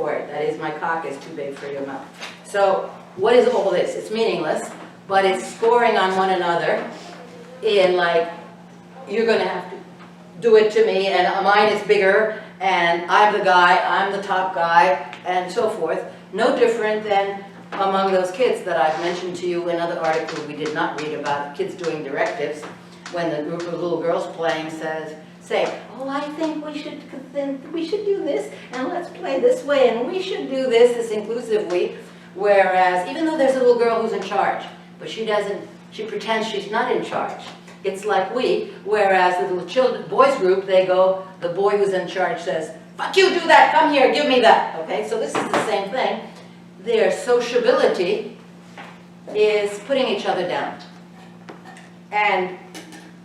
for it. That is, my cock is too big for your mouth. So what is all this? It's meaningless, but it's scoring on one another in like, you're going to have to do it to me, and mine is bigger, and I'm the guy, I'm the top guy, and so forth. No different than among those kids that I've mentioned to you in other articles we did not read about, kids doing directives, when the group of little girls playing say, oh, I think we should do this, and let's play this way, and we should do this inclusive we, whereas even though there's a little girl who's in charge, but she pretends she's not in charge. It's like we, whereas the little boys group, they go, the boy who's in charge says, fuck you, do that, come here, give me that. Okay, so this is the same thing. Their sociability is putting each other down. And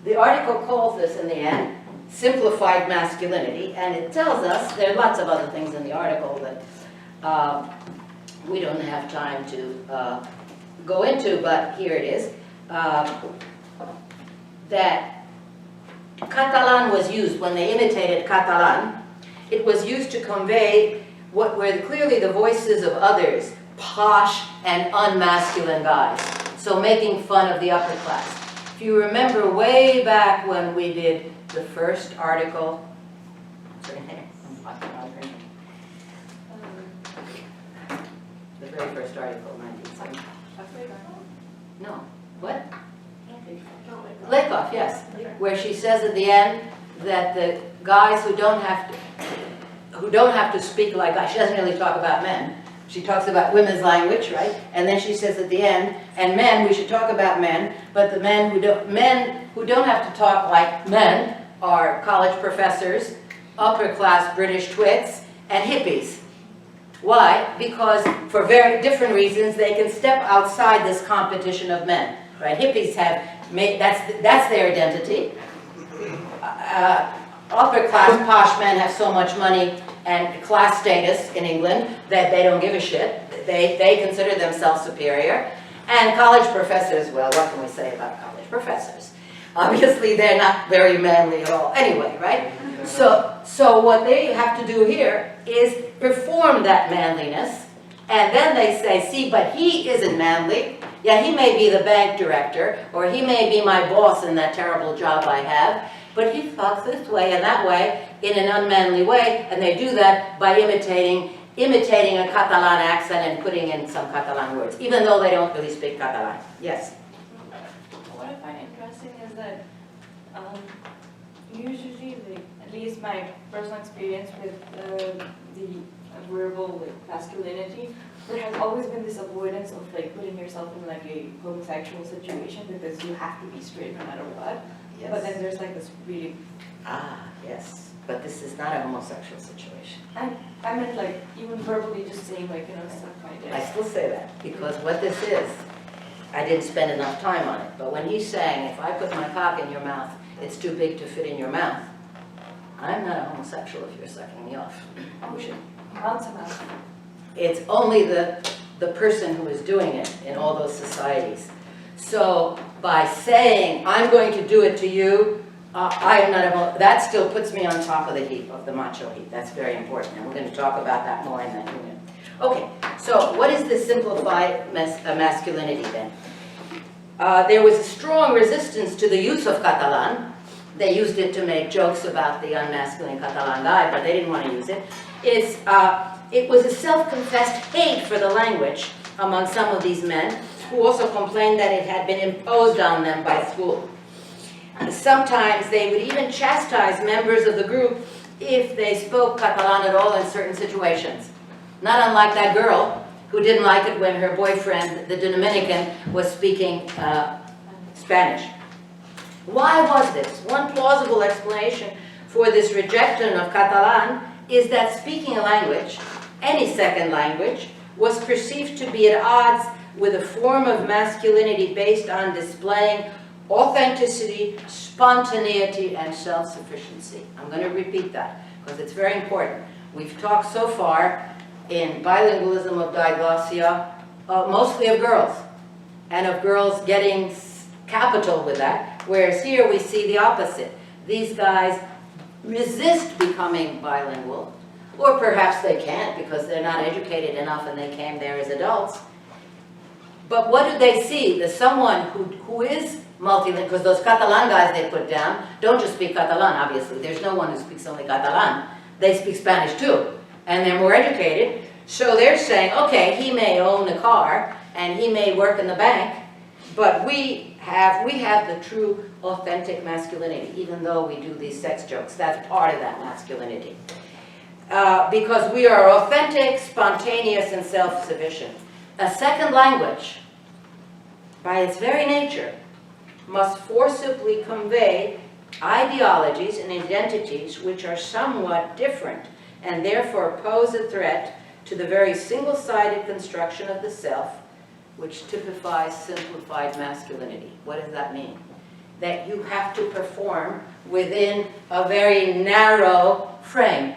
the article calls this, in the end, simplified masculinity, and it tells us, there are lots of other things in the article that we don't have time to go into, but here it is, that Catalan was used, when they imitated Catalan, it was used to convey what were clearly the voices of others, posh and unmasculine guys, so making fun of the upper class. If you remember way back when we did the first article, what's her name? The very first article, 1970. No, what? Lakoff, yes, where she says at the end that the guys who don't have to speak like guys, she doesn't really talk about men. She talks about women's language, right? And then she says at the end, and men, we should talk about men, but the men who don't have to talk like men are college professors, upper class British twits, and hippies. Why? Because for very different reasons they can step outside this competition of men, right? Hippies have made, that's their identity. Upper class posh men have so much money and class status in England that they don't give a shit. They consider themselves superior. And college professors, well, what can we say about college professors? Obviously, they're not very manly at all anyway, right? So what they have to do here is perform that manliness, and then they say, see, but he isn't manly. Yeah, he may be the bank director, or he may be my boss in that terrible job I have, but he talks this way and that way in an unmanly way, and they do that by imitating a Catalan accent and putting in some Catalan words, even though they don't really speak Catalan. Yes? What I find interesting is that usually, at least my personal experience with the verbal masculinity, there has always been this avoidance of putting yourself in a homosexual situation because you have to be straight no matter what. Yes. But then there's this really... Yes. But this is not a homosexual situation. I meant even verbally just saying stuff like this. I still say that, because what this is, I didn't spend enough time on it, but when he's saying, if I put my cock in your mouth, it's too big to fit in your mouth, I'm not a homosexual if you're sucking me off. It's only the person who is doing it in all those societies. So by saying, I'm going to do it to you, I am not that still puts me on top of the heap, of the macho heap. That's very important, and we're going to talk about that more in that unit. Okay, so what is this simplified masculinity then? There was a strong resistance to the use of Catalan. They used it to make jokes about the unmasculine Catalan guy, but they didn't want to use it. It was a self-confessed hate for the language among some of these men, who also complained that it had been imposed on them by school. Sometimes they would even chastise members of the group if they spoke Catalan at all in certain situations. Not unlike that girl who didn't like it when her boyfriend, the Dominican, was speaking Spanish. Why was this? One plausible explanation for this rejection of Catalan is that speaking a language, any second language, was perceived to be at odds with a form of masculinity based on displaying authenticity, spontaneity, and self-sufficiency. I'm going to repeat that because it's very important. We've talked so far in bilingualism of diglossia mostly of girls, and of girls getting capital with that, whereas here we see the opposite. These guys resist becoming bilingual, Or perhaps they can't because they're not educated enough and they came there as adults. But what do they see? That someone who is multilingual, because those Catalan guys they put down don't just speak Catalan, obviously. There's no one who speaks only Catalan. They speak Spanish too, and they're more educated. So they're saying, okay, he may own a car and he may work in the bank, but we have the true, authentic masculinity, even though we do these sex jokes. That's part of that masculinity. Because we are authentic, spontaneous, and self-sufficient. A second language, by its very nature, must forcibly convey ideologies and identities which are somewhat different and therefore pose a threat to the very single-sided construction of the self, which typifies simplified masculinity. What does that mean? That you have to perform within a very narrow frame.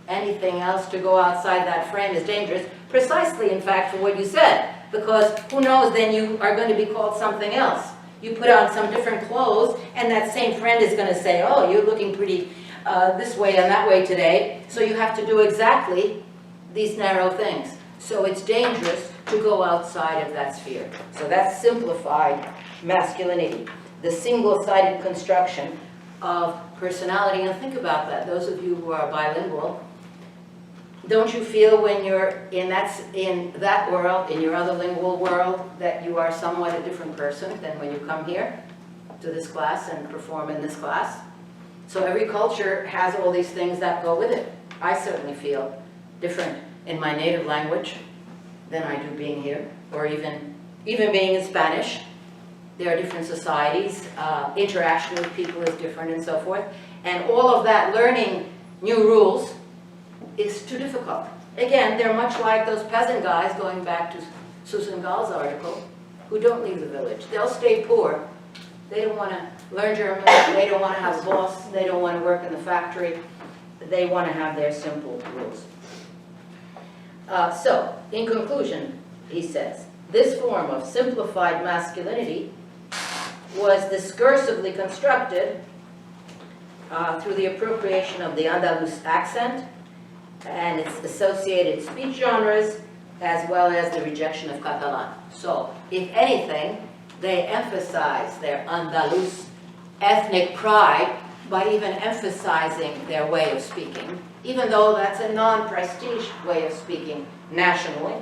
Anything else to go outside that frame is dangerous, precisely, in fact, for what you said, because who knows, then you are going to be called something else. You put on some different clothes, and that same friend is going to say, oh, you're looking pretty this way and that way today, so you have to do exactly these narrow things. So it's dangerous to go outside of that sphere. So that's simplified masculinity, the single-sided construction of personality. And think about that, those of you who are bilingual. Don't you feel when you're in that world, in your other lingual world, that you are somewhat a different person than when you come here to this class and perform in this class? So every culture has all these things that go with it. I certainly feel different in my native language than I do being here, or even being in Spanish. There are different societies, interaction with people is different and so forth. And all of that learning new rules is too difficult. Again, they're much like those peasant guys, going back to Susan Gall's article, who don't leave the village. They'll stay poor. They don't want to learn German. They don't want to have a boss. They don't want to work in the factory. They want to have their simple rules. So, in conclusion, he says, this form of simplified masculinity was discursively constructed through the appropriation of the Andalus accent and its associated speech genres, as well as the rejection of Catalan. So, if anything, they emphasize their Andalus ethnic pride by even emphasizing their way of speaking, even though that's a non-prestige way of speaking nationally.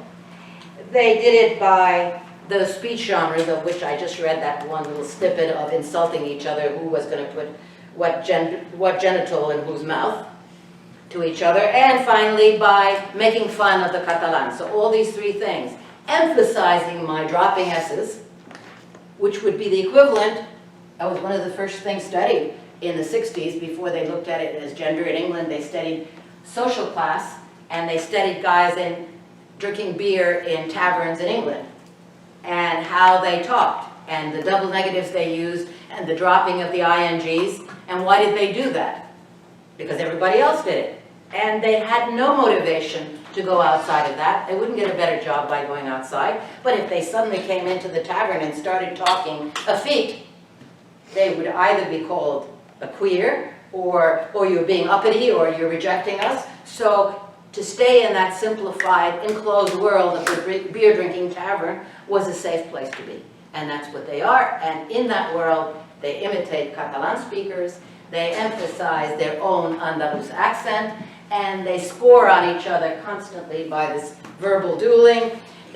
They did it by the speech genres, of which I just read that one little snippet of insulting each other, who was going to put what genital in whose mouth to each other, and finally by making fun of the Catalans. So all these three things, emphasizing my dropping S's, which would be the equivalent, that was one of the first things studied in the 60s before they looked at it as gender in England. They studied social class, and they studied guys in drinking beer in taverns in England, and how they talked, and the double negatives they used, and the dropping of the INGs. And why did they do that? Because everybody else did it. And they had no motivation to go outside of that. They wouldn't get a better job by going outside. But if they suddenly came into the tavern and started talking effete, they would either be called a queer, or you're being uppity, or you're rejecting us. So to stay in that simplified, enclosed world of the beer-drinking tavern was a safe place to be. And that's what they are. And in that world, they imitate Catalan speakers, they emphasize their own Andalus accent, and they score on each other constantly by this verbal dueling.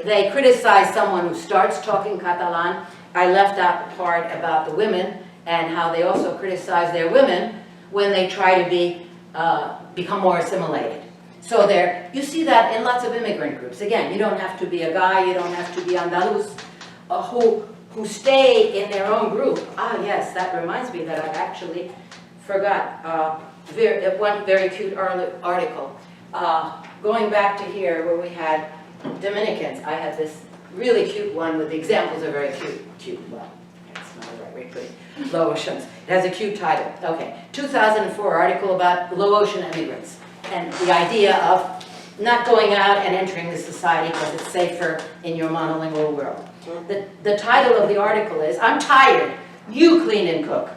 They criticize someone who starts talking Catalan. I left out the part about the women and how they also criticize their women when they try to become more assimilated. So you see that in lots of immigrant groups. Again, you don't have to be a guy, you don't have to be Andalus, who stay in their own group. Ah, yes, that reminds me that I actually forgot one very cute article. Going back to here where we had Dominicans, I had this really cute one with the examples are very cute. Well, that's not the right way to put it. Laotians. It has a cute title. Okay, 2004 article about Laotian immigrants and the idea of not going out and entering the society because it's safer in your monolingual world. The title of the article is, I'm tired, you clean and cook.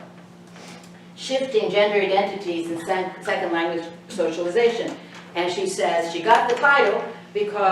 Shifting gender identities and second language socialization. And she says she got the title because